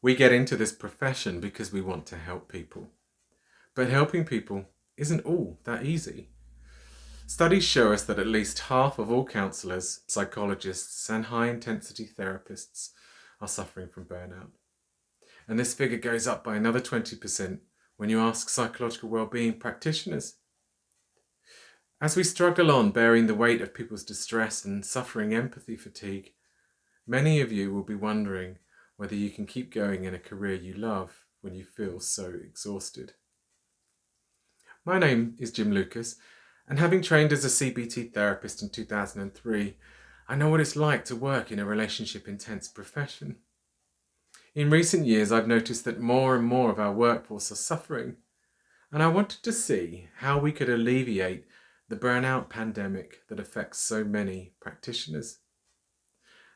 We get into this profession because we want to help people. But helping people isn't all that easy. Studies show us that at least half of all counsellors, psychologists, and high-intensity therapists are suffering from burnout. And this figure goes up by another 20% when you ask psychological well-being practitioners. As we struggle on bearing the weight of people's distress and suffering empathy fatigue, many of you will be wondering whether you can keep going in a career you love when you feel so exhausted. My name is Jim Lucas, and having trained as a CBT therapist in 2003, I know what it's like to work in a relationship-intense profession. In recent years, I've noticed that more and more of our workforce are suffering, and I wanted to see how we could alleviate the burnout pandemic that affects so many practitioners.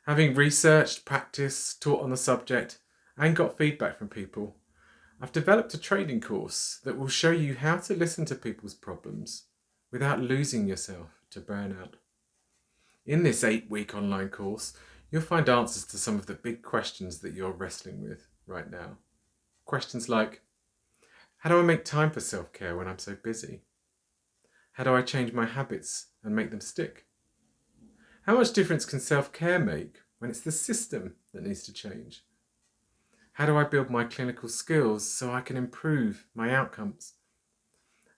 Having researched, practiced, taught on the subject, and got feedback from people, I've developed a training course that will show you how to listen to people's problems without losing yourself to burnout. In this 8-week online course, you'll find answers to some of the big questions that you're wrestling with right now. Questions like, how do I make time for self-care when I'm so busy? How do I change my habits and make them stick? How much difference can self-care make when it's the system that needs to change? How do I build my clinical skills so I can improve my outcomes?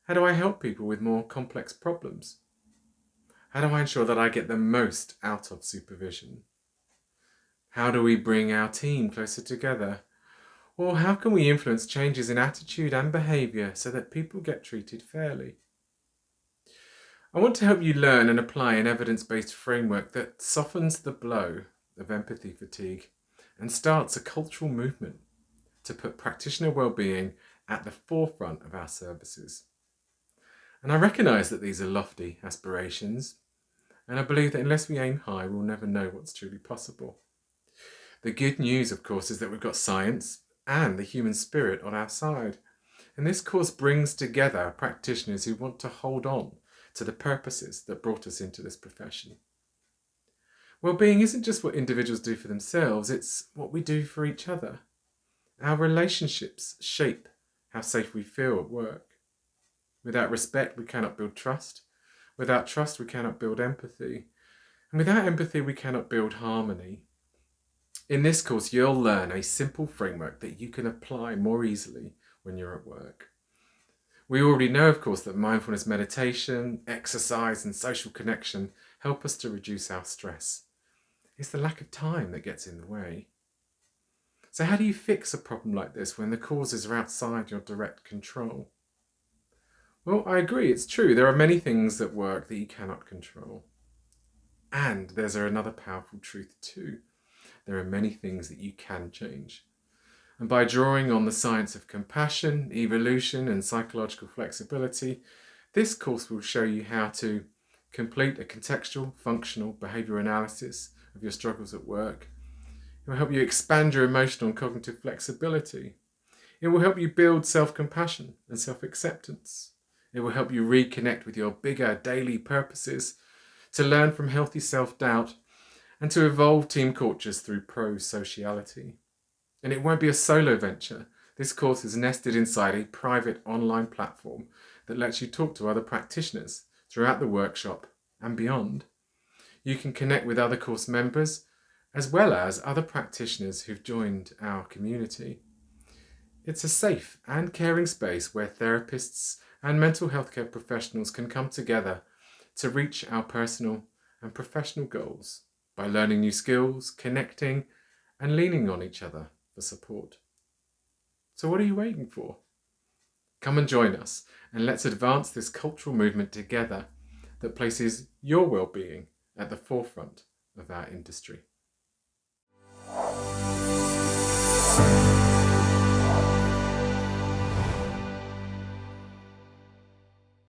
How do I help people with more complex problems? How do I ensure that I get the most out of supervision? How do we bring our team closer together? Or how can we influence changes in attitude and behaviour so that people get treated fairly? I want to help you learn and apply an evidence-based framework that softens the blow of empathy fatigue and starts a cultural movement to put practitioner well-being at the forefront of our services. And I recognise that these are lofty aspirations, and I believe that unless we aim high, we'll never know what's truly possible. The good news, of course, is that we've got science and the human spirit on our side. And this course brings together practitioners who want to hold on to the purposes that brought us into this profession. Well-being isn't just what individuals do for themselves, it's what we do for each other. Our relationships shape how safe we feel at work. Without respect, we cannot build trust. Without trust, we cannot build empathy. And without empathy, we cannot build harmony. In this course, you'll learn a simple framework that you can apply more easily when you're at work. We already know, of course, that mindfulness meditation, exercise, and social connection help us to reduce our stress. It's the lack of time that gets in the way. So how do you fix a problem like this when the causes are outside your direct control? Well, I agree, it's true. There are many things at work that you cannot control. And there's another powerful truth too. There are many things that you can change. And by drawing on the science of compassion, evolution, and psychological flexibility, this course will show you how to complete a contextual, functional behaviour analysis of your struggles at work. It will help you expand your emotional and cognitive flexibility. It will help you build self-compassion and self-acceptance. It will help you reconnect with your bigger daily purposes, to learn from healthy self-doubt, and to evolve team cultures through pro-sociality. And it won't be a solo venture. This course is nested inside a private online platform that lets you talk to other practitioners throughout the workshop and beyond. You can connect with other course members as well as other practitioners who've joined our community. It's a safe and caring space where therapists and mental health care professionals can come together to reach our personal and professional goals by learning new skills, connecting, and leaning on each other for support. So what are you waiting for? Come and join us, and let's advance this cultural movement together that places your well-being at the forefront of our industry.